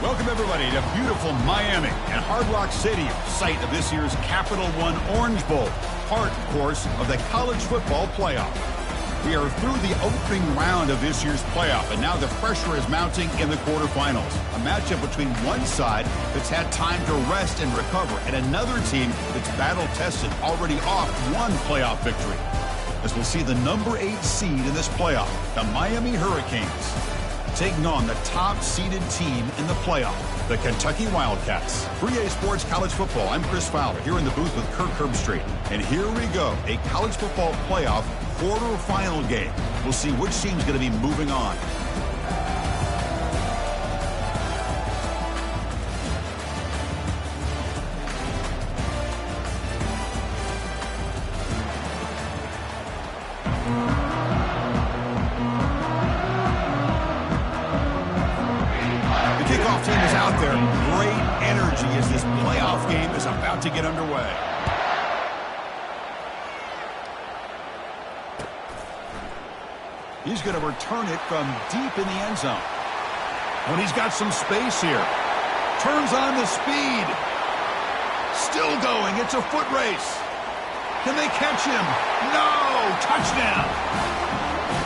Welcome, everybody, to beautiful Miami and Hard Rock Stadium, site of this year's Capital One Orange Bowl, part, of course, of the college football playoff. We are through the opening round of this year's playoff, and now the pressure is mounting in the quarterfinals. A matchup between one side that's had time to rest and recover, and another team that's battle-tested, already off one playoff victory. As we'll see the number 8 seed in this playoff, the Miami Hurricanes, taking on the top-seeded team in the playoff, the Kentucky Wildcats. 3A Sports College Football, I'm Chris Fowler, here in the booth with Kirk Herbstreit. And here we go, a college football playoff quarterfinal game. We'll see which team's going to be moving on. Team is out there. Great energy as this playoff game is about to get underway. He's going to return it from deep in the end zone. When he's got some space here. Turns on the speed. Still going. It's a foot race. Can they catch him? No! Touchdown!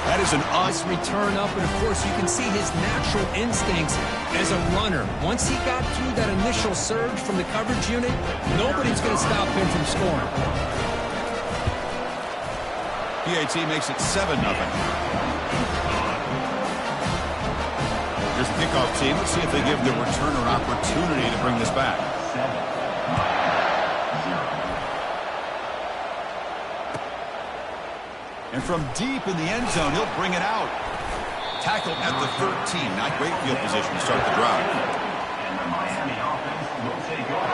That is an nice return up, and of course you can see his natural instincts as a runner. Once he got through that initial surge from the coverage unit, nobody's going to stop him from scoring. PAT makes it 7-0. Here's the kickoff team. Let's see if they give the returner an opportunity to bring this back. And from deep in the end zone, he'll bring it out. Tackled at the 13. Not great field position to start the drive. And the Miami offense will take over.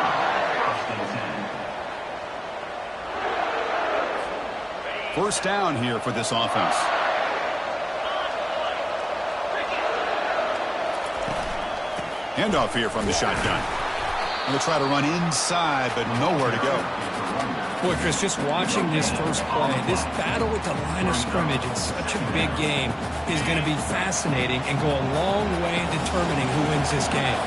First down here for this offense. Handoff here from the shotgun. Going to try to run inside, but nowhere to go. Boy, Chris, just watching this first play, this battle with the line of scrimmage in such a big game is going to be fascinating and go a long way in determining who wins this game.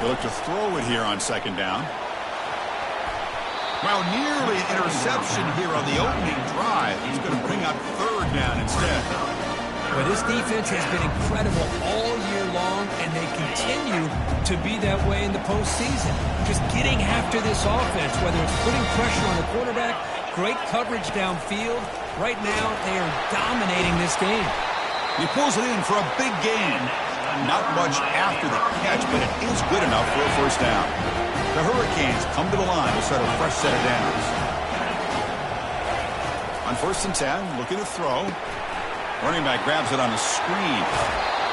They look to throw it here on second down. Well, nearly an interception here on the opening drive. He's going to bring up third down instead. Well, this defense has been incredible all year long, and they continue to be that way in the postseason. Just getting after this offense, whether it's putting pressure on the quarterback, great coverage downfield. Right now, they are dominating this game. He pulls it in for a big gain. Not much after the catch, but it is good enough for a first down. The Hurricanes come to the line to start a fresh set of downs. On 1st and 10, looking to throw. Running back grabs it on the screen.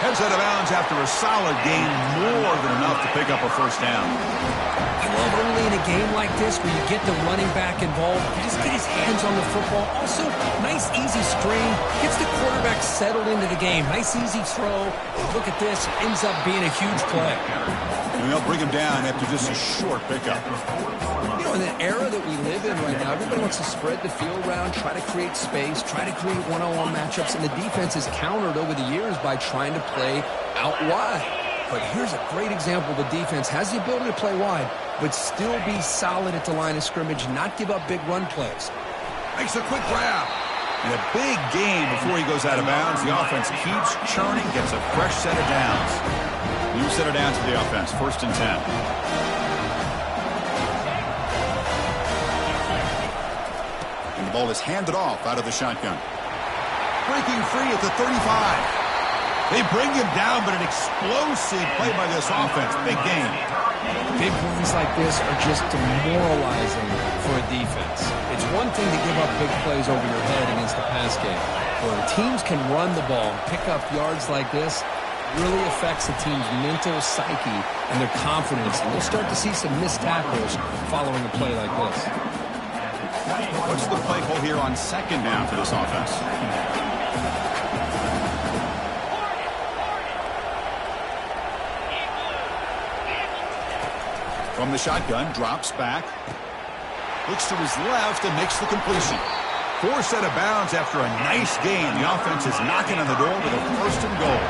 Heads out of bounds after a solid gain, more than enough to pick up a first down. I love early in a game like this where you get the running back involved. You just get his hands on the football. Also, nice easy screen. Gets the quarterback settled into the game. Nice easy throw. Look at this. Ends up being a huge play. And they'll bring him down after just a short pickup. You know, in the era that we live in right now, everybody wants to spread the field around, try to create space, try to create one-on-one matchups, and the defense is countered over the years by trying to play out wide. But here's a great example. The defense has the ability to play wide, but still be solid at the line of scrimmage, not give up big run plays. Makes a quick grab. And a big gain before he goes out of bounds. The offense keeps churning, gets a fresh set of downs. New set of downs for the offense, 1st and 10. And the ball is handed off out of the shotgun. Breaking free at the 35. They bring him down, but an explosive play by this offense. Big gain. Big runs like this are just demoralizing for a defense. It's one thing to give up big plays over your head against the pass game. Where teams can run the ball and pick up yards like this, really affects the team's mental psyche and their confidence. And we'll start to see some missed tackles following a play like this. What's the play call here on second down for this offense? From the shotgun, drops back. Looks to his left and makes the completion. Forced out of bounds after a nice gain. The offense is knocking on the door with a first and goal.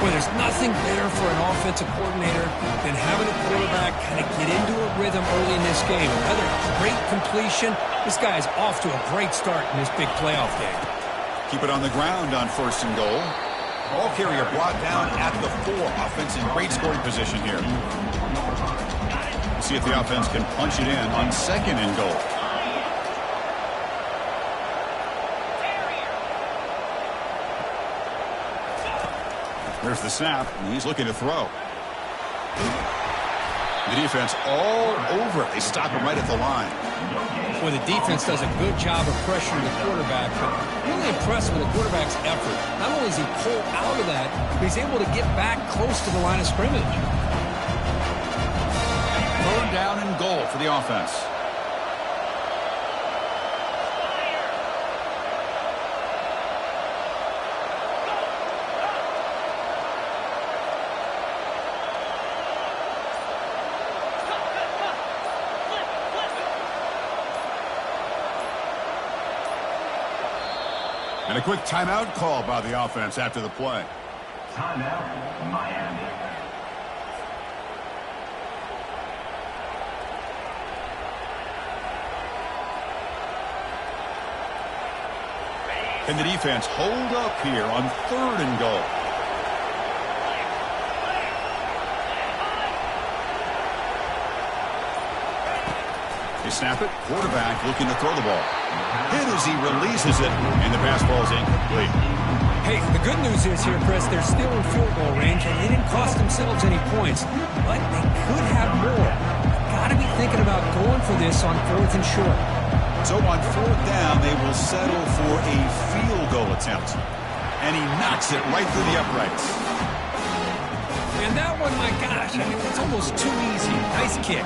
Well, there's nothing better for an offensive coordinator than having a quarterback kind of get into a rhythm early in this game. Another great completion. This guy is off to a great start in this big playoff game. Keep it on the ground on first and goal. Ball carrier brought down at the 4. Offense in great scoring position here. See if the offense can punch it in on second and goal. There's the snap, and he's looking to throw. The defense all over it. They stop him right at the line. Well, the defense does a good job of pressuring the quarterback, but really impressed with the quarterback's effort. Not only does he pull out of that, but he's able to get back close to the line of scrimmage. Third down and goal for the offense. And a quick timeout call by the offense after the play. Timeout, Miami. Can the defense hold up here on third and goal? They snap it. Quarterback looking to throw the ball. Hit as he releases it, and the pass ball is incomplete. Hey, the good news is here, Chris, they're still in field goal range, and they didn't cost themselves any points, but they could have more. Got to be thinking about going for this on fourth and short. So on fourth down, they will settle for a field goal attempt. And he knocks it right through the uprights. And that one, my gosh, I mean, it's almost too easy. Nice kick.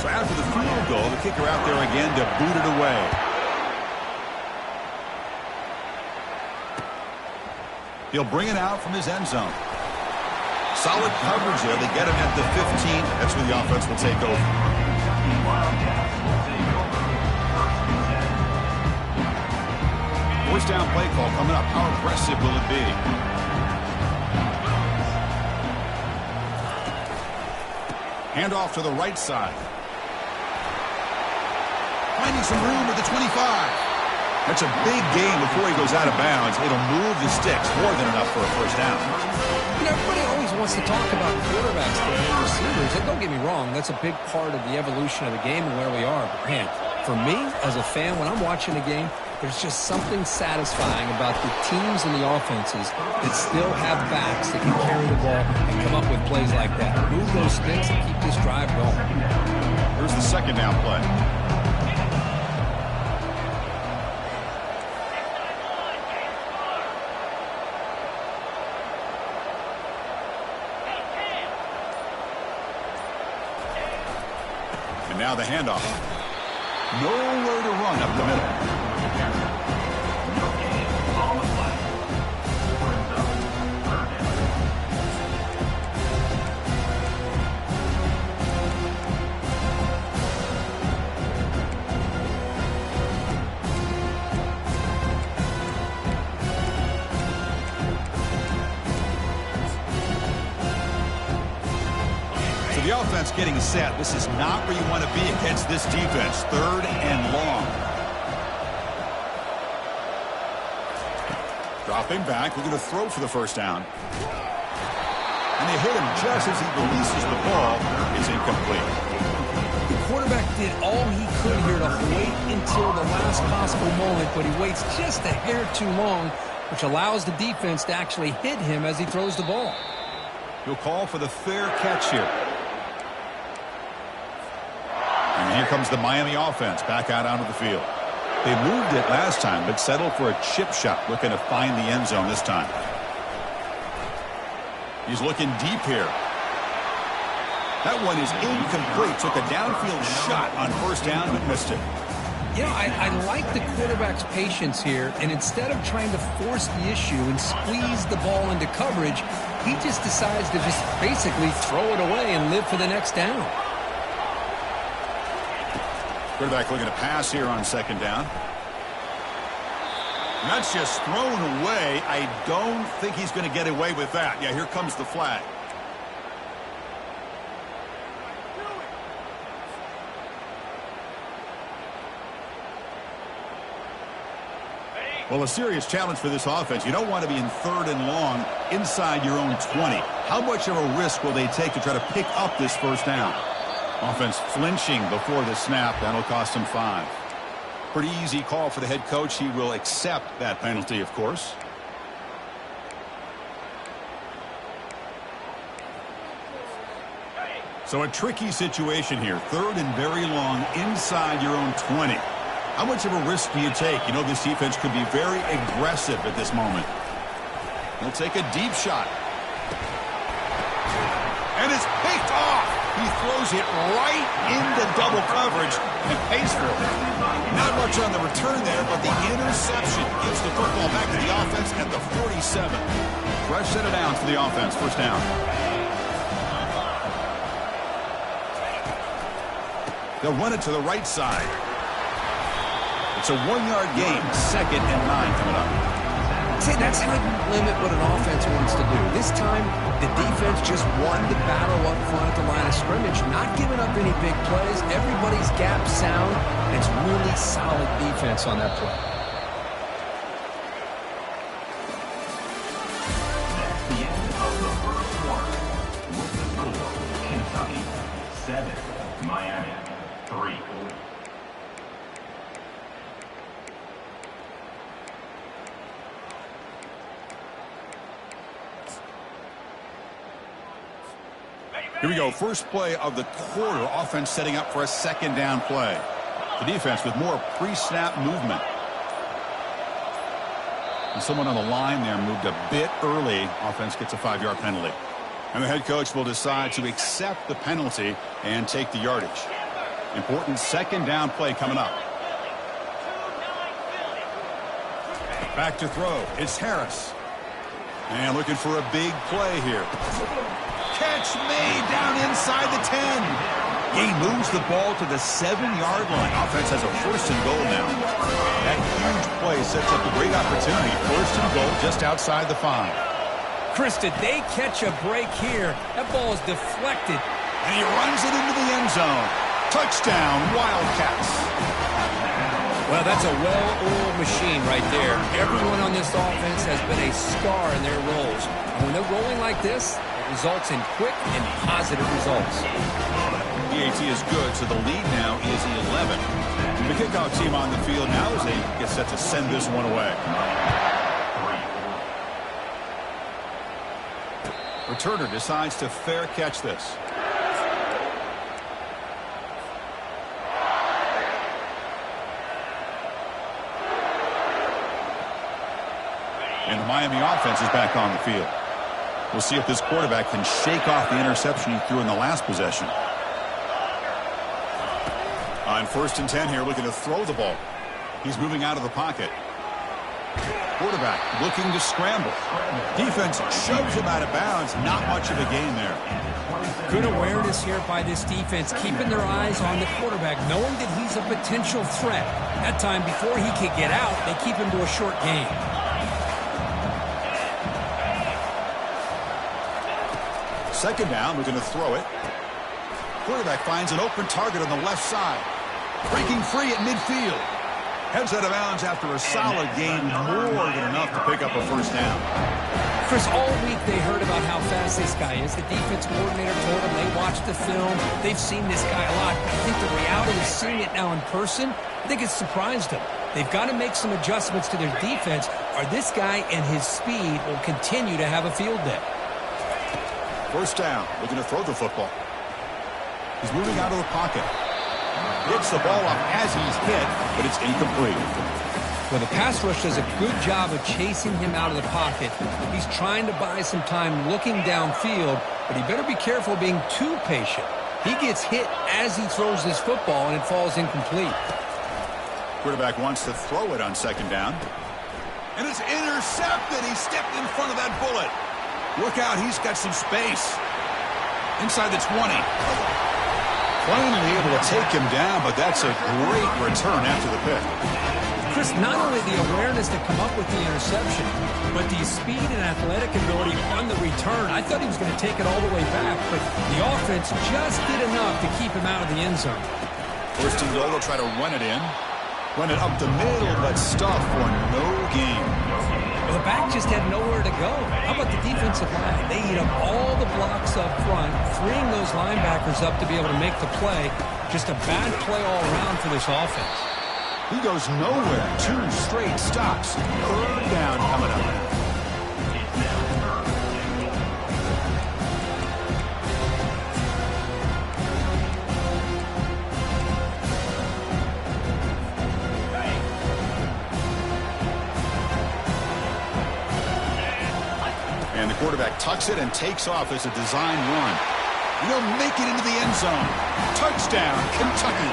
So after the field goal, the kicker out there again to boot it away. He'll bring it out from his end zone. Solid coverage there. They get him at the 15. That's where the offense will take over. First down play call coming up. How aggressive will it be? Handoff to the right side. Finding some room at the 25. That's a big gain before he goes out of bounds. It'll move the sticks more than enough for a first down. You know, everybody always wants to talk about quarterbacks today and receivers. And don't get me wrong, that's a big part of the evolution of the game and where we are. But man, for me, as a fan, when I'm watching the game, there's just something satisfying about the teams and the offenses that still have backs that can carry the ball and come up with plays like that. Move those sticks and keep this drive going. Here's the second down play. And now the handoff. Nowhere to run up the middle. The offense getting set. This is not where you want to be against this defense. Third and long. Dropping back. We're going to throw for the first down. And they hit him just as he releases the ball. It's incomplete. The quarterback did all he could here to wait until the last possible moment, but he waits just a hair too long, which allows the defense to actually hit him as he throws the ball. He'll call for the fair catch here. And here comes the Miami offense back out onto the field. They moved it last time, but settled for a chip shot, looking to find the end zone this time. He's looking deep here. That one is incomplete. Took a downfield shot on first down, but missed it. You know, I like the quarterback's patience here, and instead of trying to force the issue and squeeze the ball into coverage, he just decides to just basically throw it away and live for the next down. Quarterback looking to pass here on second down. And that's just thrown away. I don't think he's going to get away with that. Yeah, here comes the flag. Well, a serious challenge for this offense. You don't want to be in 3rd and long inside your own 20. How much of a risk will they take to try to pick up this first down? Offense flinching before the snap. That'll cost him 5. Pretty easy call for the head coach. He will accept that penalty, of course. So a tricky situation here. 3rd and very long inside your own 20. How much of a risk do you take? You know, this defense could be very aggressive at this moment. He'll take a deep shot. And it's picked off. He throws it right into double coverage and pays for it. Not much on the return there, but the interception gives the football back to the offense at the 47. Fresh set of downs for the offense. First down. They'll run it to the right side. It's a 1-yard gain, 2nd and 9 coming up. See, that's how you limit what an offense wants to do. This time, the defense just won the battle up front at the line of scrimmage, not giving up any big plays. Everybody's gap sound, and it's really solid defense on that play. That's the end of the first quarter. With the score, Kentucky 7, Miami 3. Here we go. First play of the quarter. Offense setting up for a 2nd down play. The defense with more pre-snap movement. And someone on the line there moved a bit early. Offense gets a 5-yard penalty. And the head coach will decide to accept the penalty and take the yardage. Important 2nd down play coming up. Back to throw. It's Harris. And looking for a big play here. Catch made down inside the 10. He moves the ball to the 7-yard line. Offense has a 1st and goal now. That huge play sets up a great opportunity. 1st and goal just outside the 5. Chris, did they catch a break here? That ball is deflected. And he runs it into the end zone. Touchdown, Wildcats. Well, that's a well-oiled machine right there. Everyone on this offense has been a star in their roles. And when they're rolling like this, it results in quick and positive results. PAT is good, so the lead now is 11. The kickoff team on the field now as they get set to send this one away. Returner decides to fair catch this. And the Miami offense is back on the field. We'll see if this quarterback can shake off the interception he threw in the last possession. On 1st and 10 here, looking to throw the ball. He's moving out of the pocket. Quarterback looking to scramble. Defense shoves him out of bounds. Not much of a gain there. Good awareness here by this defense, keeping their eyes on the quarterback, knowing that he's a potential threat. That time, before he could get out, they keep him to a short gain. Second down, we're going to throw it. Quarterback finds an open target on the left side. Breaking free at midfield. Heads out of bounds after a solid gain, more than enough to pick up a 1st down. Chris, all week they heard about how fast this guy is. The defense coordinator told them they watched the film. They've seen this guy a lot. I think the reality of seeing it now in person, I think it's surprised them. They've got to make some adjustments to their defense, or this guy and his speed will continue to have a field day. 1st down, looking to throw the football. He's moving out of the pocket. Gets the ball up as he's hit, but it's incomplete. Well, the pass rush does a good job of chasing him out of the pocket. He's trying to buy some time looking downfield, but he better be careful being too patient. He gets hit as he throws this football, and it falls incomplete. Quarterback wants to throw it on second down. And it's intercepted. He stepped in front of that bullet. Look out, he's got some space. Inside the 20. Finally able to take him down, but that's a great return after the pick. Chris, not only the awareness to come up with the interception, but the speed and athletic ability on the return. I thought he was going to take it all the way back, but the offense just did enough to keep him out of the end zone. First and goal, they'll try to run it in. Run it up the middle, but stop for no gain. Well, the back just had nowhere to go. How about the defensive line? They eat up all the blocks up front, freeing those linebackers up to be able to make the play. Just a bad play all around for this offense. He goes nowhere. 2 straight stops. Third down coming up. And the quarterback tucks it and takes off as a design run. He'll make it into the end zone. Touchdown, Kentucky.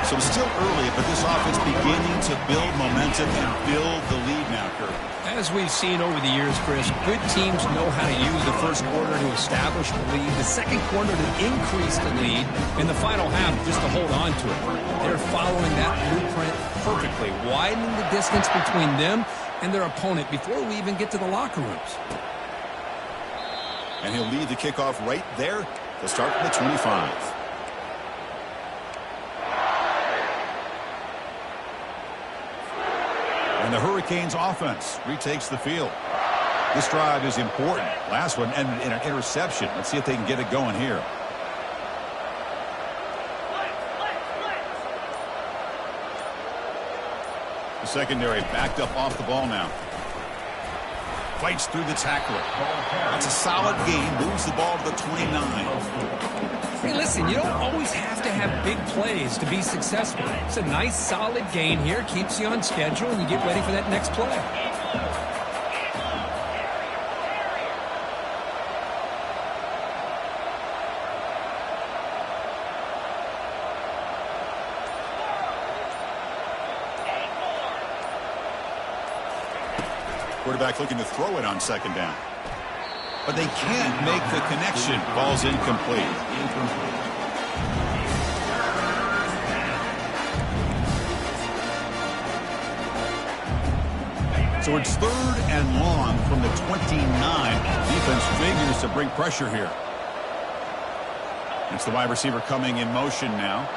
So it's still early, but this offense beginning to build momentum and build the lead now, Kurt. As we've seen over the years, Chris, good teams know how to use the first quarter to establish the lead, the second quarter to increase the lead, and the final half just to hold on to it. They're following that blueprint perfectly, widening the distance between them and their opponent before we even get to the locker rooms. And he'll lead the kickoff right there to start from the 25. And the Hurricanes offense retakes the field. This drive is important. Last one ended in an interception. Let's see if they can get it going here. The secondary backed up off the ball now. Fights through the tackler. That's a solid gain. Moves the ball to the 29. Hey, listen, you don't always have to have big plays to be successful. It's a nice, solid gain here. Keeps you on schedule, and you get ready for that next play. Quarterback looking to throw it on second down. But they can't make the connection. Ball's incomplete. So it's third and long from the 29. Defense figures to bring pressure here. It's the wide receiver coming in motion now.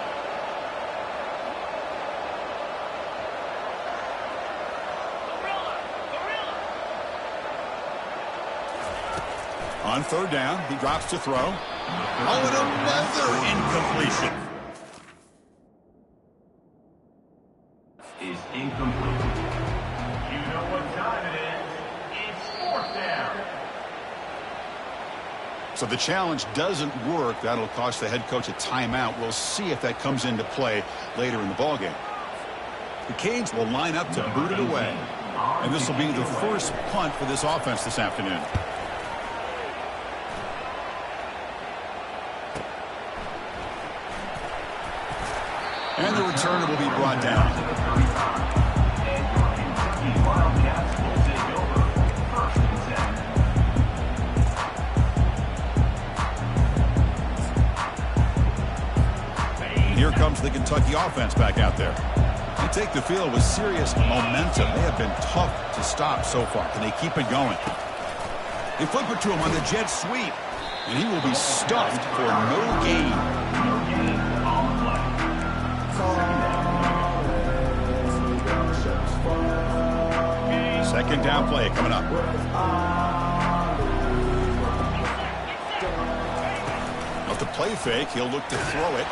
On third down, he drops to throw. Oh, and another incompletion. Is incomplete. You know what time it is. It's 4th down. So the challenge doesn't work. That'll cost the head coach a timeout. We'll see if that comes into play later in the ballgame. The Canes will line up to boot it away. And this will be the first punt for this offense this afternoon. And the returner will be brought down. And here comes the Kentucky offense back out there. They take the field with serious momentum. They have been tough to stop so far. Can they keep it going? They flip it to him on the jet sweep. And he will be stuffed for no gain. Second down play coming up. Off the play fake, he'll look to throw it.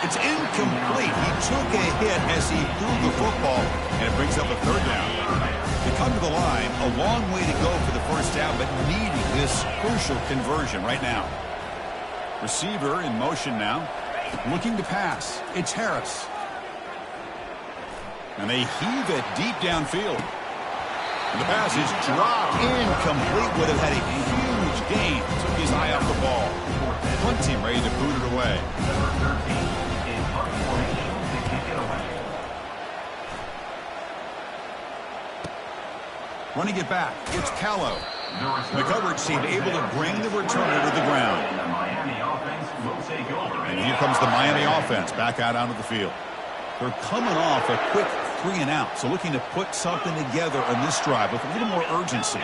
It's incomplete. He took a hit as he threw the football, and it brings up a third down. They come to the line, a long way to go for the first down, but needing this crucial conversion right now. Receiver in motion now, looking to pass. It's Harris. And they heave it deep downfield. And the pass is dropped incomplete. Would have had a huge gain. Took his eye off the ball. Punt team ready to boot it away. Number 13 in punt formation to kick it away. Running it back, it's Callow. The coverage team able to bring the returner to the ground. The Miami offense will take over. And here comes the Miami offense back out onto the field. They're coming off a quick 3 and out, so looking to put something together on this drive with a little more urgency.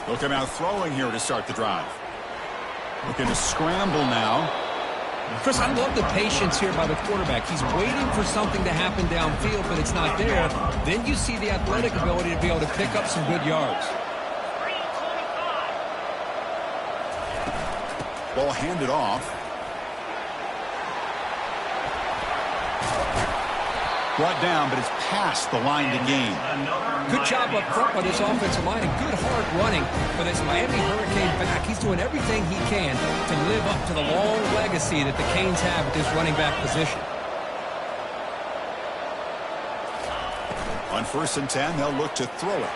They'll come out throwing here to start the drive. Looking to scramble now. Chris, I love the patience here by the quarterback. He's waiting for something to happen downfield, but it's not there. Then you see the athletic ability to be able to pick up some good yards. Ball handed off. Brought down, but it's past the line to gain. Good job up front by this offensive line and good hard running for this Miami Hurricane back. He's doing everything he can to live up to the long legacy that the Canes have at this running back position. On 1st and 10, they'll look to throw it.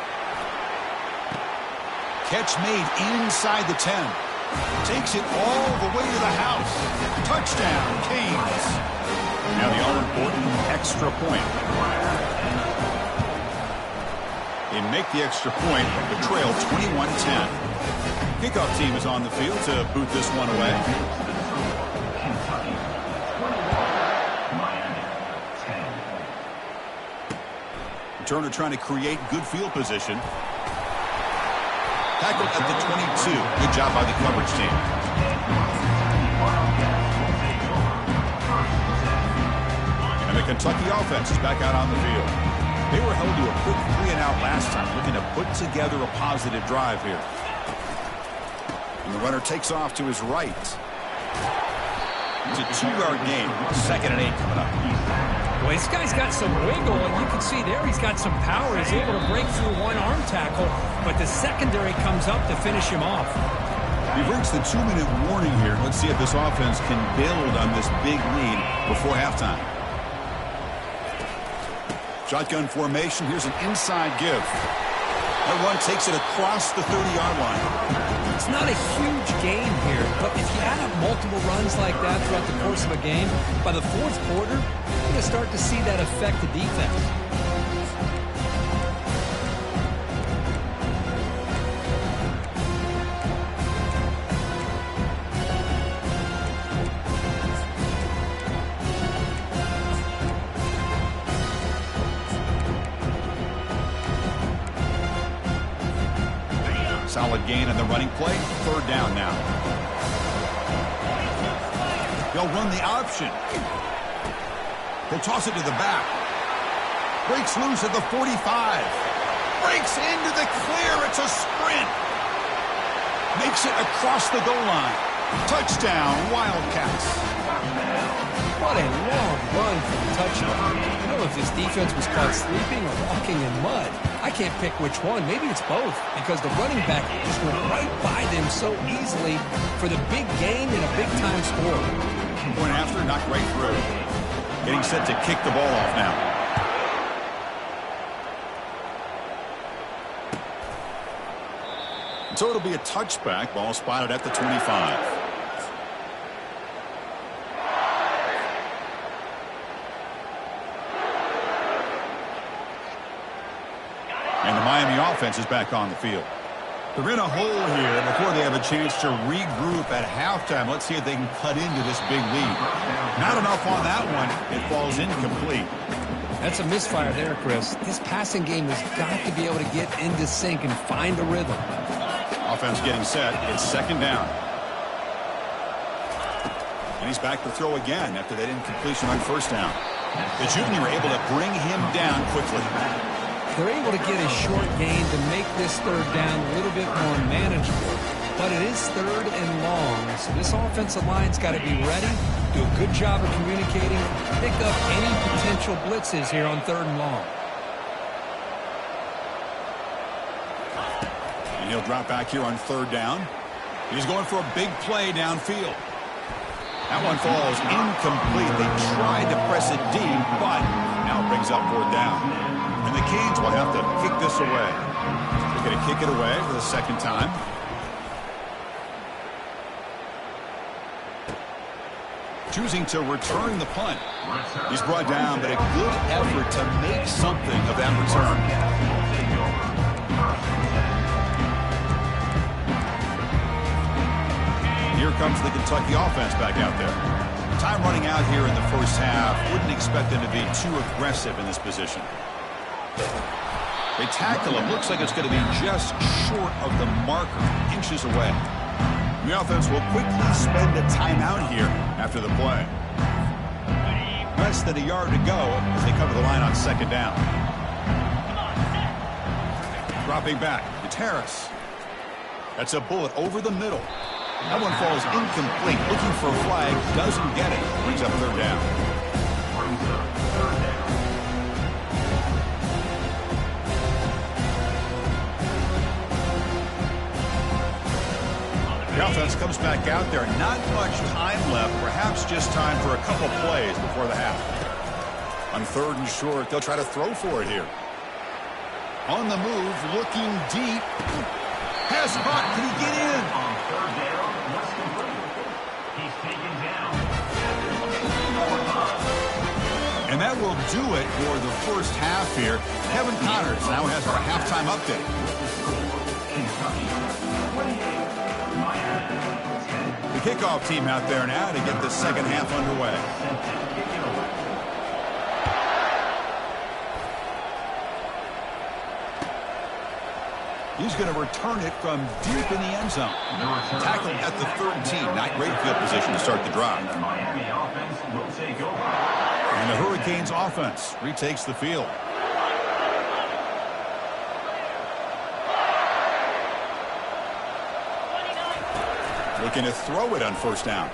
Catch made inside the 10. Takes it all the way to the house. Touchdown, Canes. Now the all-important extra point. They make the extra point, the trail 21-10. Kickoff team is on the field to boot this one away. Kentucky, 21, Miami, 10. Turner trying to create good field position. Tackled at the 22. Good job by the coverage team. And the Kentucky offense is back out on the field. They were held to a quick 3 and out last time, looking to put together a positive drive here. And the runner takes off to his right. It's a 2-yard gain. 2nd and 8 coming up. Well, this guy's got some wiggle, and you can see there he's got some power. He's able to break through one arm tackle, but the secondary comes up to finish him off. We've reached the 2-minute warning here. Let's see if this offense can build on this big lead before halftime. Shotgun formation. Here's an inside give. That run takes it across the 30-yard line. It's not a huge gain here, but if you add up multiple runs like that throughout the course of a game, by the 4th quarter, you're going to start to see that affect the defense. Solid gain on the running play. 3rd down now. They'll run the option. They'll toss it to the back. Breaks loose at the 45. Breaks into the clear. It's a sprint. Makes it across the goal line. Touchdown, Wildcats. What a long run for the touchdown. I don't know if this defense was caught sleeping or walking in mud. I can't pick which one. Maybe it's both, because the running back just went right by them so easily for the big gain and a big-time score. Point after, knocked right through. Getting set to kick the ball off now. So it'll be a touchback. Ball spotted at the 25. And the Miami offense is back on the field. They're in a hole here before they have a chance to regroup at halftime. Let's see if they can cut into this big lead. Not enough on that one. It falls incomplete. That's a misfire there, Chris. This passing game has got to be able to get into sync and find a rhythm. Offense getting set. It's 2nd down. And he's back to throw again after that incompletion on 1st down. The junior able to bring him down quickly. They're able to get a short gain to make this 3rd down a little bit more manageable. But it is 3rd and long, so this offensive line's got to be ready, do a good job of communicating, pick up any potential blitzes here on 3rd and long. And he'll drop back here on 3rd down. He's going for a big play downfield. That one falls incomplete. They tried to press it deep, but now it brings up 4th down. And the Canes will have to kick this away. They're going to kick it away for the 2nd time. choosing to return the punt. He's brought down, but a good effort to make something of that return. Here comes the Kentucky offense back out there. Time running out here in the first half. Wouldn't expect them to be too aggressive in this position. They tackle him. Looks like it's going to be just short of the marker, inches away. The offense will quickly spend a timeout here after the play. Less than a yard to go as they come to the line on second down. Dropping back, it's Harris. That's a bullet over the middle. That one falls incomplete. Looking for a flag, doesn't get it. Brings up third down. The offense comes back out there. Not much time left. Perhaps just time for a couple plays before the half. On third and short, they'll try to throw for it here. On the move, looking deep. Pass caught. Can he get in? On third down, what's complete? He's taken down. And that will do it for the first half here. Kevin Connors now has our halftime update. Kentucky 28, Miami 10. The kickoff team out there now to get the second half underway. He's going to return it from deep in the end zone. Tackled at the 13. Not great field position to start the drive. The Miami offense will take over. And the Hurricanes offense retakes the field. Looking to throw it on first down.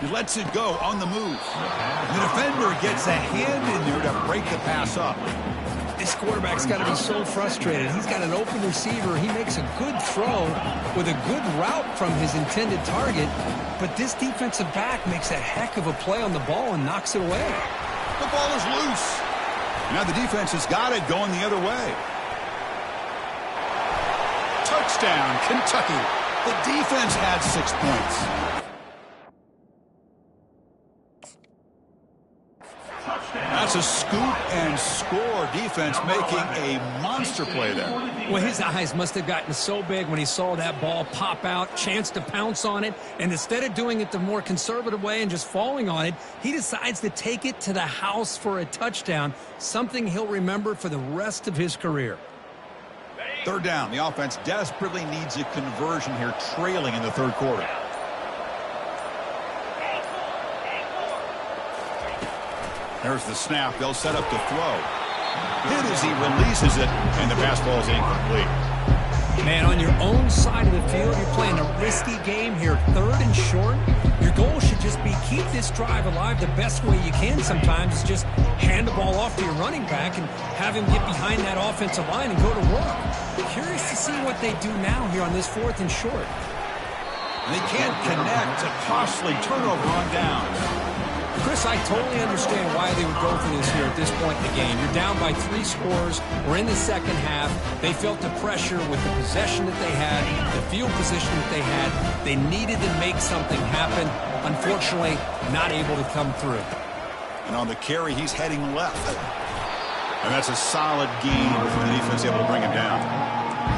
He lets it go on the move. The defender gets a hand in there to break the pass up. This quarterback's got to be so frustrated. He's got an open receiver. He makes a good throw with a good route from his intended target, but this defensive back makes a heck of a play on the ball and knocks it away. The ball is loose. Now the defense has got it going the other way. Touchdown, Kentucky. The defense had 6 points. That's a scoop and score. Defense making a monster play there. Well, his eyes must have gotten so big when he saw that ball pop out, chance to pounce on it, and instead of doing it the more conservative way and just falling on it, he decides to take it to the house for a touchdown, something he'll remember for the rest of his career. Third down. The offense desperately needs a conversion here, trailing in the third quarter. There's the snap. They'll set up to throw. Hit as he releases it, and the pass ball is incomplete. Man, on your own side of the field, you're playing a risky game here, third and short. Your goal should just be keep this drive alive the best way you can sometimes is just hand the ball off to your running back and have him get behind that offensive line and go to work. Curious to see what they do now here on this fourth and short. They can't connect. A costly turnover on downs. Chris, I totally understand why they would go for this here at this point in the game. You're down by 3 scores. We're in the second half. They felt the pressure with the possession that they had, the field position that they had. They needed to make something happen. Unfortunately, not able to come through. And on the carry, he's heading left. And that's a solid gain for the defense able to bring him down.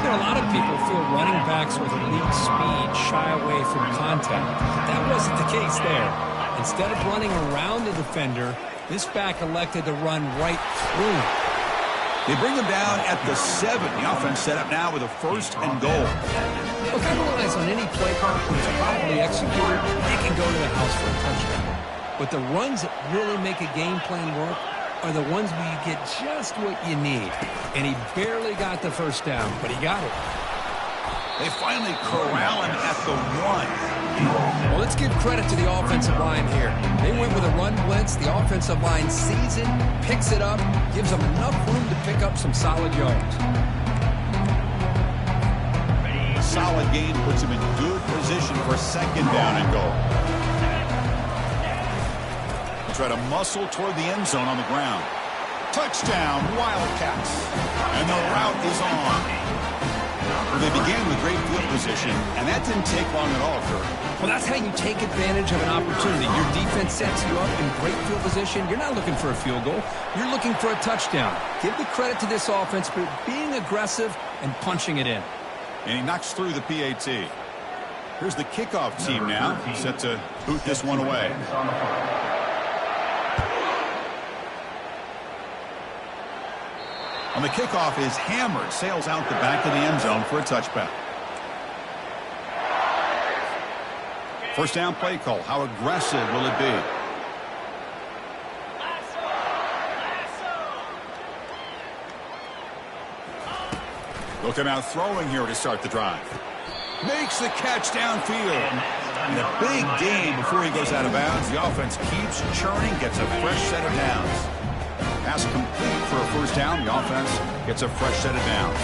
You know, a lot of people feel running backs with elite speed shy away from contact. That wasn't the case there. Instead of running around the defender, this back elected to run right through him. They bring him down at the 7. The offense set up now with a first and goal. Look, I realize on any play call that's properly executed, they can go to the house for a touchdown. But the runs that really make a game plan work are the ones where you get just what you need. And he barely got the first down, but he got it. They finally corral him at the 1. Well, let's give credit to the offensive line here. They went with a run blitz. The offensive line sees it, picks it up, gives them enough room to pick up some solid yards. A solid gain puts him in good position for second down and goal. They try to muscle toward the end zone on the ground. Touchdown, Wildcats. And the route is on. Well, they began with great field position, and that didn't take long at all, Kurt. Well, that's how you take advantage of an opportunity. Your defense sets you up in great field position. You're not looking for a field goal. You're looking for a touchdown. Give the credit to this offense for being aggressive and punching it in. And he knocks through the PAT. Here's the kickoff team now, set to boot this one away. And the kickoff is hammered, sails out the back of the end zone for a touchback. First down play call. How aggressive will it be? Looking out throwing here to start the drive. Makes the catch downfield. And a big gain before he goes out of bounds. The offense keeps churning, gets a fresh set of downs. Pass complete for a first down. The offense gets a fresh set of downs.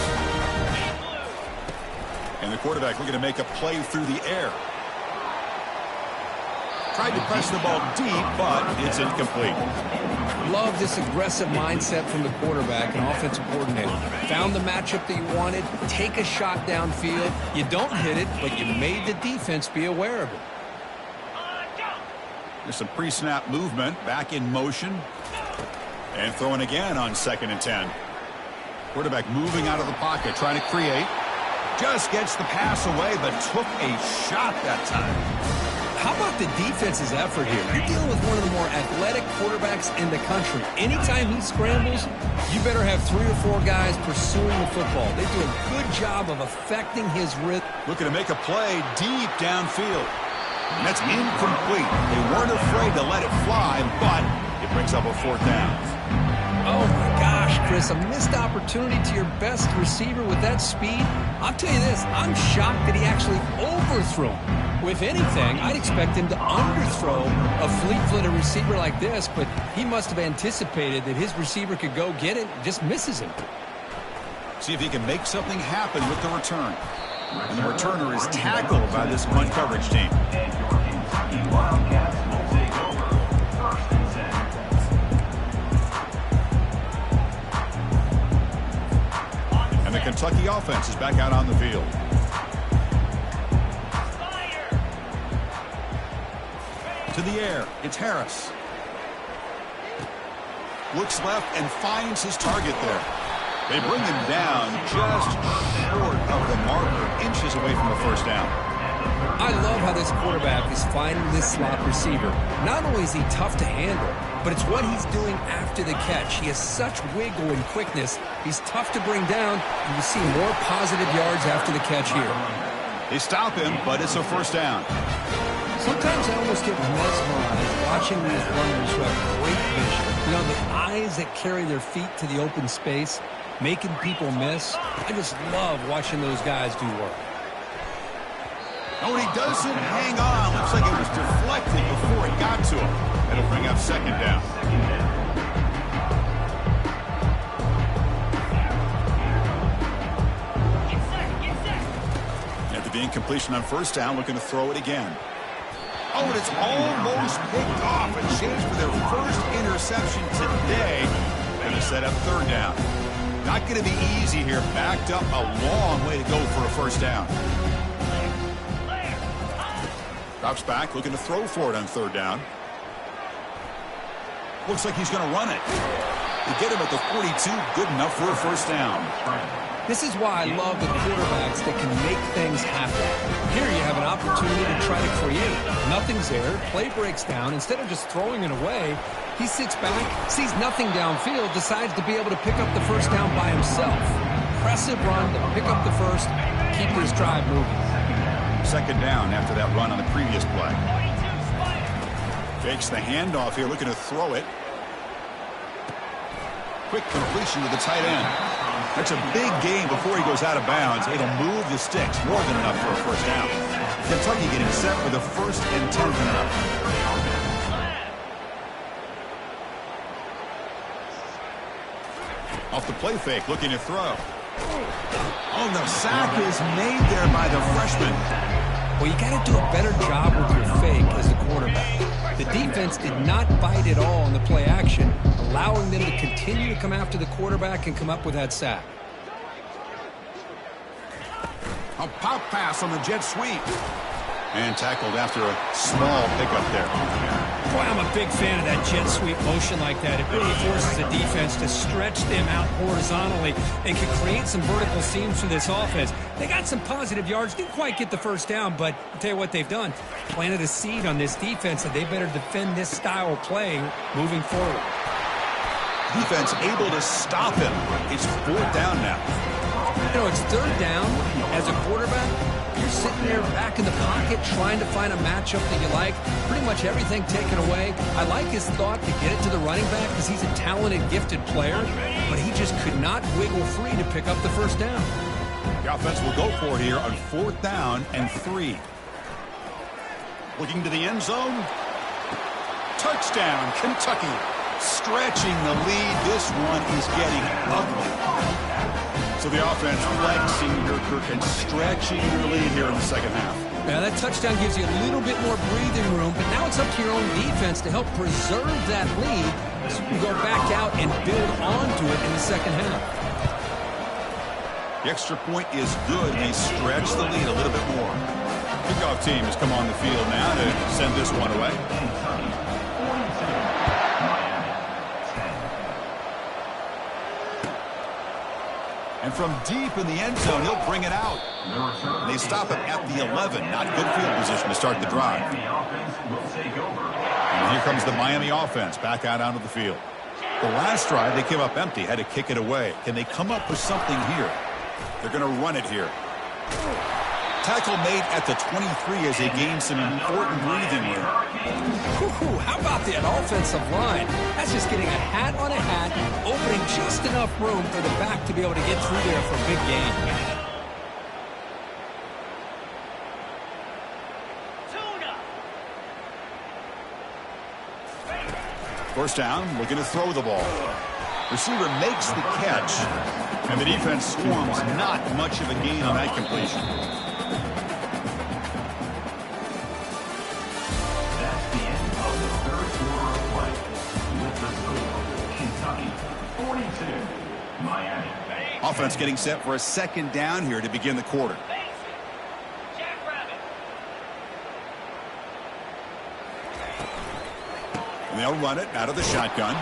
And the quarterback looking to make a play through the air. Tried to press the ball deep, but it's incomplete. Love this aggressive mindset from the quarterback and offensive coordinator. Found the matchup that you wanted. Take a shot downfield. You don't hit it, but you made the defense be aware of it. There's some pre-snap movement. Back in motion. And throwing again on 2nd and 10. Quarterback moving out of the pocket, trying to create. Just gets the pass away, but took a shot that time. How about the defense's effort here? You're dealing with one of the more athletic quarterbacks in the country. Anytime he scrambles, you better have 3 or 4 guys pursuing the football. They do a good job of affecting his rhythm. Looking to make a play deep downfield. And that's incomplete. They weren't afraid to let it fly, but it brings up a 4th down. Oh, my gosh, Chris, a missed opportunity to your best receiver with that speed. I'll tell you this, I'm shocked that he actually overthrew him. If anything, I'd expect him to underthrow a fleet-footed receiver like this, but he must have anticipated that his receiver could go get it and just misses him. See if he can make something happen with the return. And the returner is tackled by this punt coverage team. And the Kentucky offense is back out on the field. To the air, it's Harris. Looks left and finds his target there. They bring him down just short of the marker, inches away from the first down. I love how this quarterback is finding this slot receiver. Not only is he tough to handle, but it's what he's doing after the catch. He has such wiggle and quickness. He's tough to bring down, and you see more positive yards after the catch here. They stop him, but it's a first down. Sometimes I almost get mesmerized watching these runners who have great vision. You know, the eyes that carry their feet to the open space, making people miss. I just love watching those guys do work. Oh, and he doesn't hang on. Looks like it was deflected before he got to him. That'll bring up 2nd down. At the incompletion on first down, looking to throw it again. Oh, and it's almost picked off. A chance for their first interception today. Going to set up 3rd down. Not going to be easy here. Backed up a long way to go for a first down. Drops back, looking to throw for it on 3rd down. Looks like he's going to run it. To get him at the 42, good enough for a first down. This is why I love the quarterbacks that can make things happen. Here you have an opportunity to try to create. Nothing's there. Play breaks down. Instead of just throwing it away, he sits back, sees nothing downfield, decides to be able to pick up the first down by himself. Impressive run to pick up the first, keep this drive moving. 2nd down after that run on the previous play. Fakes the handoff here, looking to throw it. Quick completion to the tight end. That's a big gain before he goes out of bounds. It'll move the sticks, more than enough for a first down. Kentucky getting set for the 1st and 10th and up. Off the play fake, looking to throw. Oh, the sack is made there by the freshman. Well, you got to do a better job with your fake as a quarterback. The defense did not bite at all on the play action, allowing them to continue to come after the quarterback and come up with that sack. A pop pass on the jet sweep. And tackled after a small pickup there. Boy, I'm a big fan of that jet sweep motion like that. It really forces the defense to stretch them out horizontally and can create some vertical seams for this offense. They got some positive yards, didn't quite get the first down, but I'll tell you what they've done. Planted a seed on this defense that they better defend this style of play moving forward. Defense able to stop him. It's 4th down now. You know, it's 3rd down. As a quarterback, you're sitting there back in the pocket trying to find a matchup that you like. Pretty much everything taken away. I like his thought to get it to the running back because he's a talented, gifted player, but he just could not wiggle free to pick up the first down. The offense will go for it here on 4th down and 3. Looking to the end zone. Touchdown, Kentucky. Stretching the lead. This one is getting ugly. So the offense flexing your Kirk and stretching your lead here in the second half. Yeah, that touchdown gives you a little bit more breathing room, but now it's up to your own defense to help preserve that lead so you can go back out and build onto it in the second half. The extra point is good. They stretch the lead a little bit more. Kickoff team has come on the field now to send this one away. And from deep in the end zone, he'll bring it out. And they stop him at the 11. Not good field position to start the drive. And here comes the Miami offense back out onto the field. The last drive, they came up empty, had to kick it away. Can they come up with something here? They're going to run it here. Tackle made at the 23 as they gain some important breathing room. Ooh, how about that offensive line? That's just getting a hat on a hat, opening just enough room for the back to be able to get through there for a big gain. First down, looking to throw the ball. Receiver makes the catch, and the defense swarms. Not much of a gain on that completion. Offense getting set for a second down here to begin the quarter. And they'll run it out of the shotgun.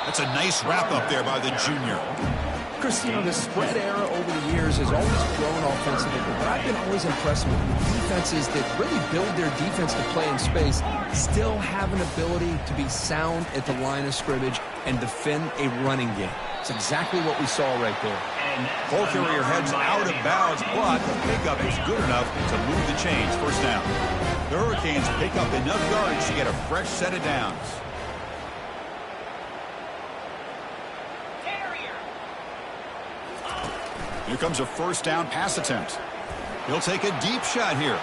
That's a nice wrap up there by the junior. Chris, you know, the spread era over the years has always grown offensively, but I've been always impressed with defenses that really build their defense to play in space, still have an ability to be sound at the line of scrimmage and defend a running game. It's exactly what we saw right there. Ball carrier heads out of bounds, but the pickup is good enough to move the chains. First down. The Hurricanes pick up enough yards to get a fresh set of downs. Here comes a first down pass attempt. He'll take a deep shot here.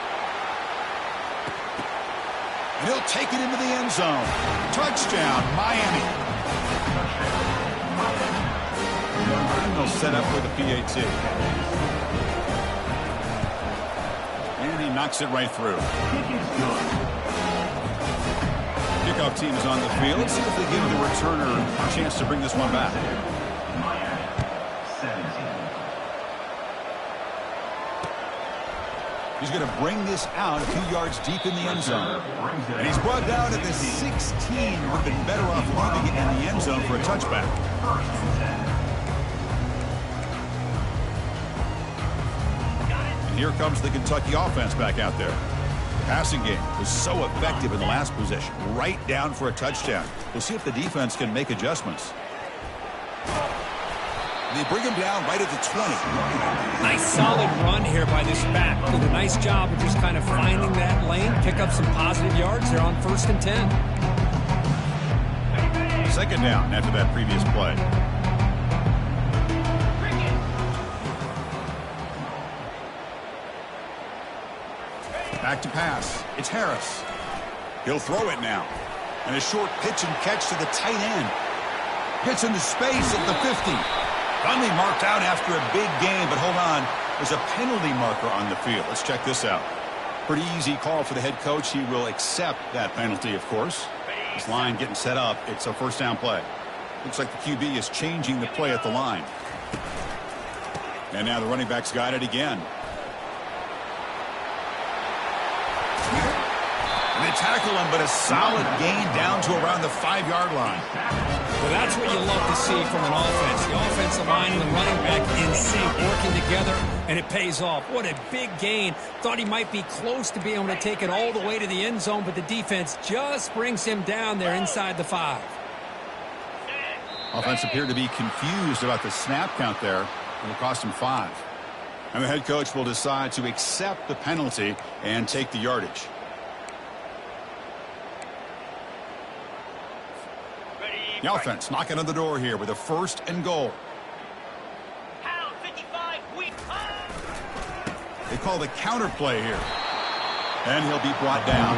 And he'll take it into the end zone. Touchdown, Miami. And they'll set up with a PAT. And he knocks it right through. Kickoff team is on the field. Let's see if they give the returner a chance to bring this one back. He's going to bring this out 2 yards deep in the end zone. And he's brought down at the 16. Would have been better off leaving it in the end zone for a touchback. And here comes the Kentucky offense back out there. The passing game was so effective in the last possession. Right down for a touchdown. We'll see if the defense can make adjustments. They bring him down right at the 20. Nice solid run here by this back. Did a nice job of just kind of finding that lane, pick up some positive yards there on 1st and 10. Second down after that previous play. Back to pass. It's Harris. He'll throw it now. And a short pitch and catch to the tight end. Gets into space at the 50. Finally marked out after a big game, but hold on. There's a penalty marker on the field. Let's check this out. Pretty easy call for the head coach. He will accept that penalty, of course. This line getting set up. It's a first down play. Looks like the QB is changing the play at the line. And now the running back's got it again. to tackle him, but a solid gain down to around the 5-yard line. Well, that's what you love to see from an offense. The offensive line and the running back in sync, working together, and it pays off. What a big gain. Thought he might be close to being able to take it all the way to the end zone, but the defense just brings him down there inside the 5. Offense appeared to be confused about the snap count there. It'll cost him 5. And the head coach will decide to accept the penalty and take the yardage. The offense knocking on the door here with a 1st and goal. They call the counter play here. And he'll be brought down.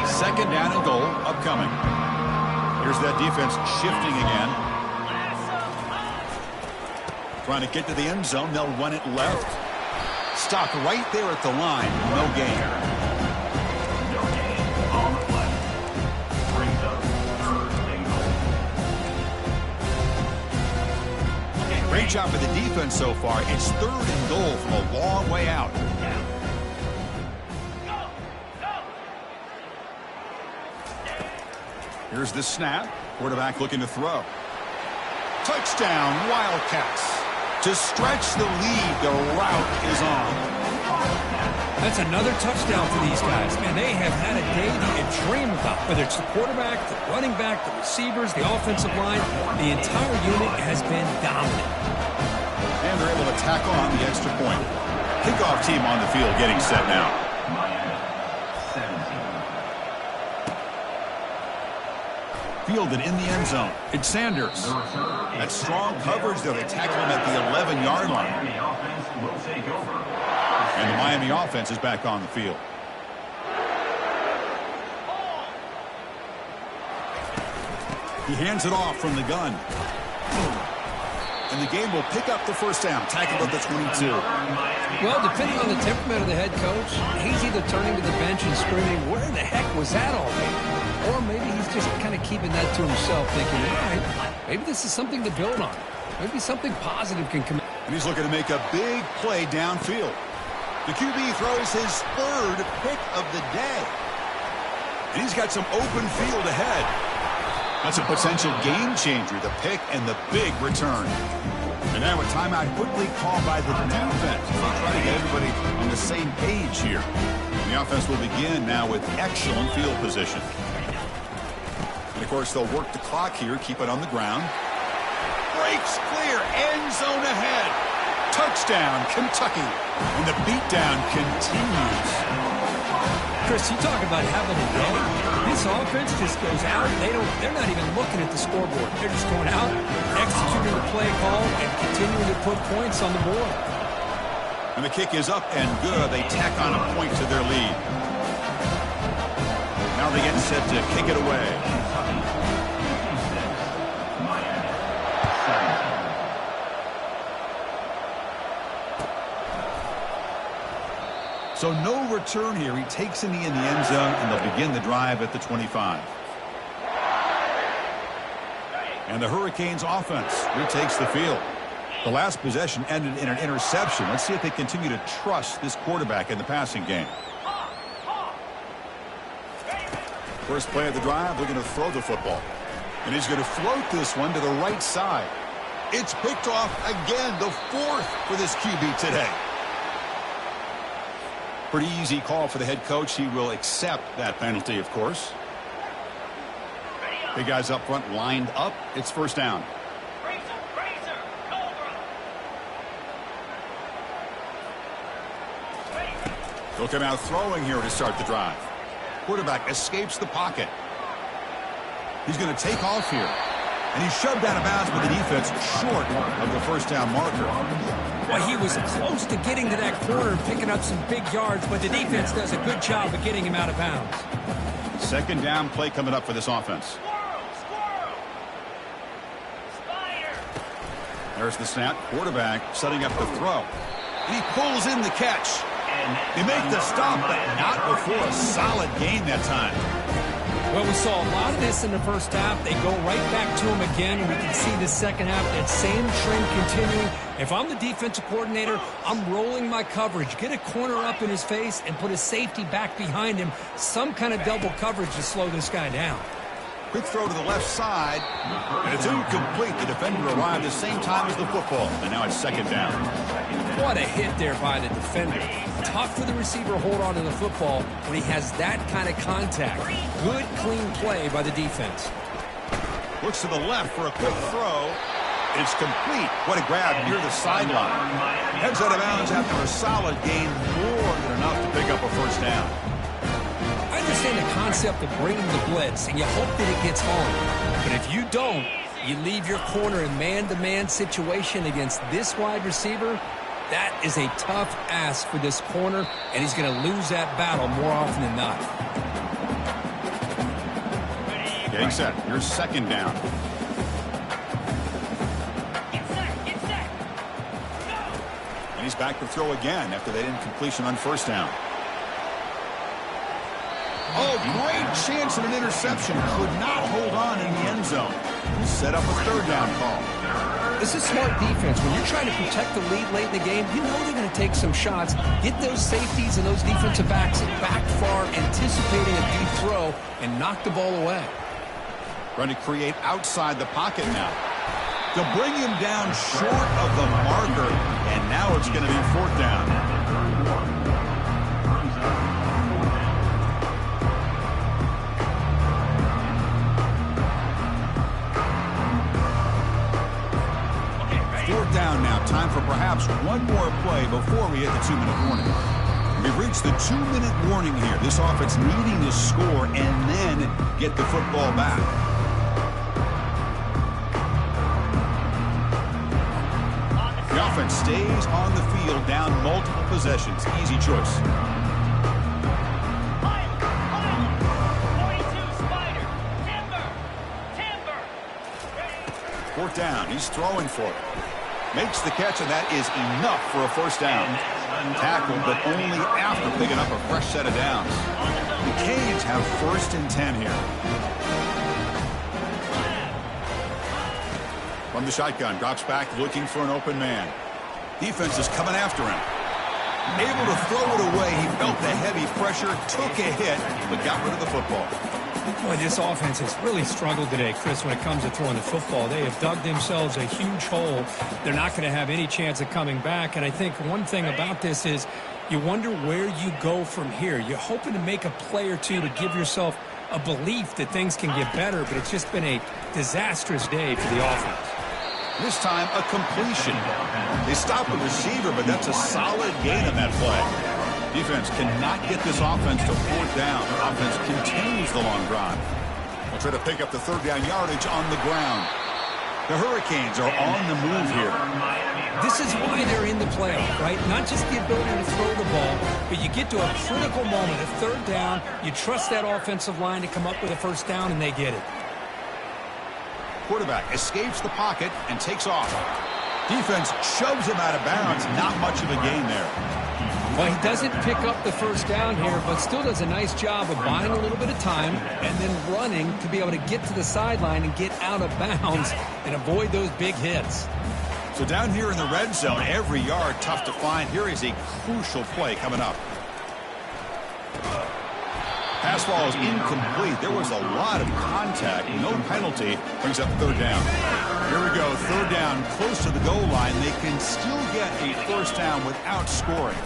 Second down and goal upcoming. Here's that defense shifting again. Trying to get to the end zone. They'll run it left. Stopped right there at the line. No gain. No gain on the play. Brings up 3rd and goal. Great job for the defense so far. It's 3rd and goal from a long way out. Here's the snap. Quarterback looking to throw. Touchdown, Wildcats. To stretch the lead, the route is on. That's another touchdown for these guys. Man, they have had a day that you dream about. Whether it's the quarterback, the running back, the receivers, the offensive line, the entire unit has been dominant. And they're able to tack on the extra point. Kickoff team on the field getting set now. Miami, 17. Fielded in the end zone. It's Sanders. That strong coverage, though. They tackle him at the 11-yard line. Miami offense will take over. And the Miami offense is back on the field. He hands it off from the gun. And the game will pick up the 1st down. Tackled at the 22. Well, depending on the temperament of the head coach, he's either turning to the bench and screaming, where the heck was that all day? Or maybe he's just kind of keeping that to himself, thinking, all right, maybe this is something to build on. Maybe something positive can come. And he's looking to make a big play downfield. The QB throws his 3rd pick of the day. And he's got some open field ahead. That's a potential game changer, the pick and the big return. And now a timeout quickly called by the defense. They try to get everybody on the same page here. And the offense will begin now with excellent field position. And of course, they'll work the clock here, keep it on the ground. Breaks clear, end zone ahead. Touchdown, Kentucky. And the beatdown continues. Chris, you talk about having a day. This offense just goes out. They're not even looking at the scoreboard. They're just going out, executing the play call, and continuing to put points on the board. And the kick is up and good. They tack on a point to their lead. Now they get set to kick it away. So no return here. He takes in the end zone, and they'll begin the drive at the 25. And the Hurricanes offense retakes the field. The last possession ended in an interception. Let's see if they continue to trust this quarterback in the passing game. First play of the drive, looking to throw the football. And he's going to float this one to the right side. It's picked off again, the 4th for this QB today. Pretty easy call for the head coach. He will accept that penalty, of course. Big guys up front lined up. It's 1st down. He'll come out throwing here to start the drive. Quarterback escapes the pocket. He's going to take off here. And he's shoved out of bounds by the defense short of the 1st down marker. Well, he was close to getting to that corner and picking up some big yards, but the defense does a good job of getting him out of bounds. 2nd down play coming up for this offense. There's the snap. Quarterback setting up the throw. And he pulls in the catch. They make the stop, but not before a solid gain that time. Well, we saw a lot of this in the first half. They go right back to him again, and we can see the second half, that same trend continuing. If I'm the defensive coordinator, I'm rolling my coverage. Get a corner up in his face and put a safety back behind him. Some kind of double coverage to slow this guy down. Quick throw to the left side, and it's incomplete. The defender arrived at the same time as the football, and now it's second down. What a hit there by the defender. Tough for the receiver to hold on to the football when he has that kind of contact. Good, clean play by the defense. Looks to the left for a quick throw. It's complete. What a grab near the sideline. Heads out of bounds after a solid gain, more than enough to pick up a first down. I understand the concept of bringing the blitz, and you hope that it gets home. But if you don't, you leave your corner in man-to-man situation against this wide receiver. That is a tough ask for this corner, and he's going to lose that battle more often than not. Getting set. Here's second down. And he's back to throw again after that incompletion on first down. Oh, great chance at an interception. Could not hold on in the end zone. Set up a third down call. This is smart defense. When you're trying to protect the lead late in the game, you know they're going to take some shots. Get those safeties and those defensive backs back far, anticipating a deep throw, and knock the ball away. Trying to create outside the pocket now. To bring him down short of the marker, and now it's going to be fourth down. Fourth down now. Time for perhaps one more play before we hit the 2-minute warning. We've reached the 2-minute warning here. This offense needing to score and then get the football back. The offense stays on the field down multiple possessions. Easy choice. Fourth down. He's throwing for it. Makes the catch, and that is enough for a first down. Tackled, but only after picking up a fresh set of downs. The Canes have 1st and 10 here. From the shotgun, drops back looking for an open man. Defense is coming after him. Able to throw it away. He felt the heavy pressure, took a hit, but got rid of the football. Boy, this offense has really struggled today, Chris, when it comes to throwing the football. They have dug themselves a huge hole. They're not going to have any chance of coming back. And I think one thing about this is you wonder where you go from here. You're hoping to make a play or two to give yourself a belief that things can get better, but it's just been a disastrous day for the offense. This time, a completion. They stop the receiver, but that's a solid gain on that play. Defense cannot get this offense to fourth down. Offense continues the long drive. They'll try to pick up the third down yardage on the ground. The Hurricanes are on the move here. This is why they're in the playoff, right? Not just the ability to throw the ball, but you get to a critical moment, a third down, you trust that offensive line to come up with a first down, and they get it. Quarterback escapes the pocket and takes off. Defense shoves him out of bounds. Not much of a gain there. Well, he doesn't pick up the first down here, but still does a nice job of buying a little bit of time and then running to be able to get to the sideline and get out of bounds and avoid those big hits. So down here in the red zone, every yard tough to find. Here is a crucial play coming up. Pass ball is incomplete. There was a lot of contact. No penalty. Brings up third down. Here we go. Third down, close to the goal line. They can still get a first down without scoring.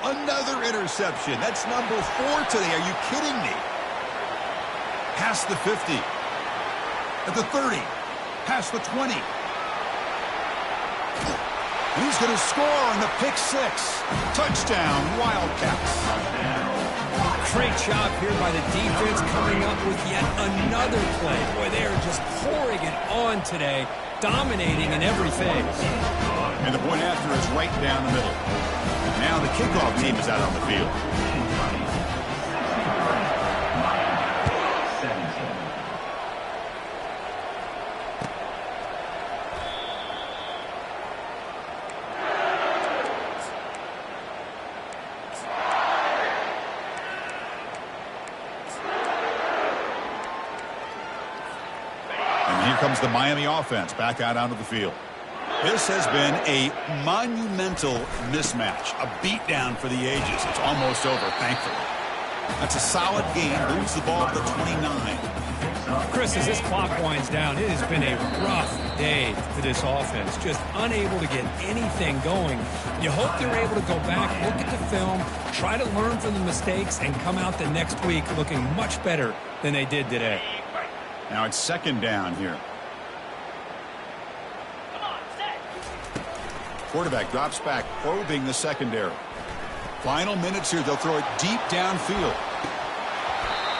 Another interception. That's number 4 today. Are you kidding me? Past the 50. At the 30. Past the 20. And he's going to score on the pick 6. Touchdown, Wildcats. Great job here by the defense coming up with yet another play. Boy, they are just pouring it on today, dominating in every phase. And the point after is right down the middle. Now the kickoff team is out on the field. comes the Miami offense back out onto the field. This has been a monumental mismatch, a beatdown for the ages. It's almost over, thankfully. That's a solid game. Moves the ball to the 29. Chris, as this clock winds down, it has been a rough day for this offense. Just unable to get anything going. You hope they're able to go back, look at the film, try to learn from the mistakes, and come out the next week looking much better than they did today. Now it's second down here. Quarterback drops back, probing the secondary. Final minutes here. They'll throw it deep downfield.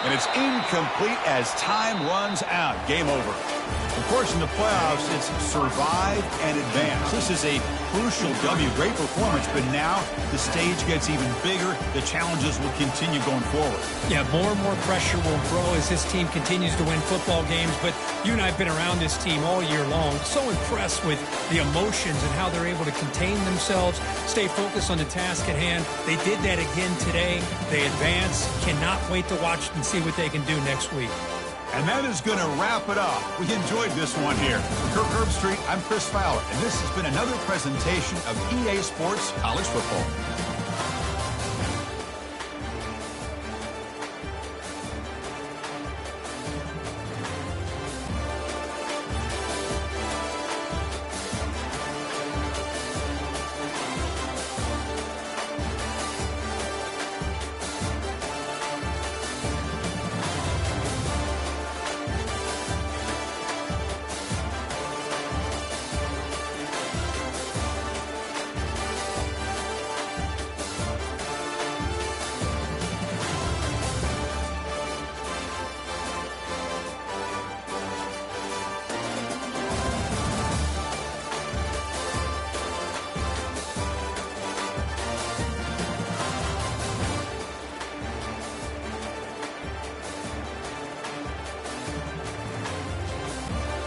And it's incomplete as time runs out. Game over. Of course, in the playoffs, it's survive and advance. This is a crucial W. Great performance, but now the stage gets even bigger. The challenges will continue going forward. Yeah, more and more pressure will grow as this team continues to win football games. But you and I have been around this team all year long. So impressed with the emotions and how they're able to contain themselves, stay focused on the task at hand. They did that again today. They advance. Cannot wait to watch and see what they can do next week. And that is going to wrap it up. We enjoyed this one here. For Kirk Herbstreit, I'm Chris Fowler, and this has been another presentation of EA Sports College Football.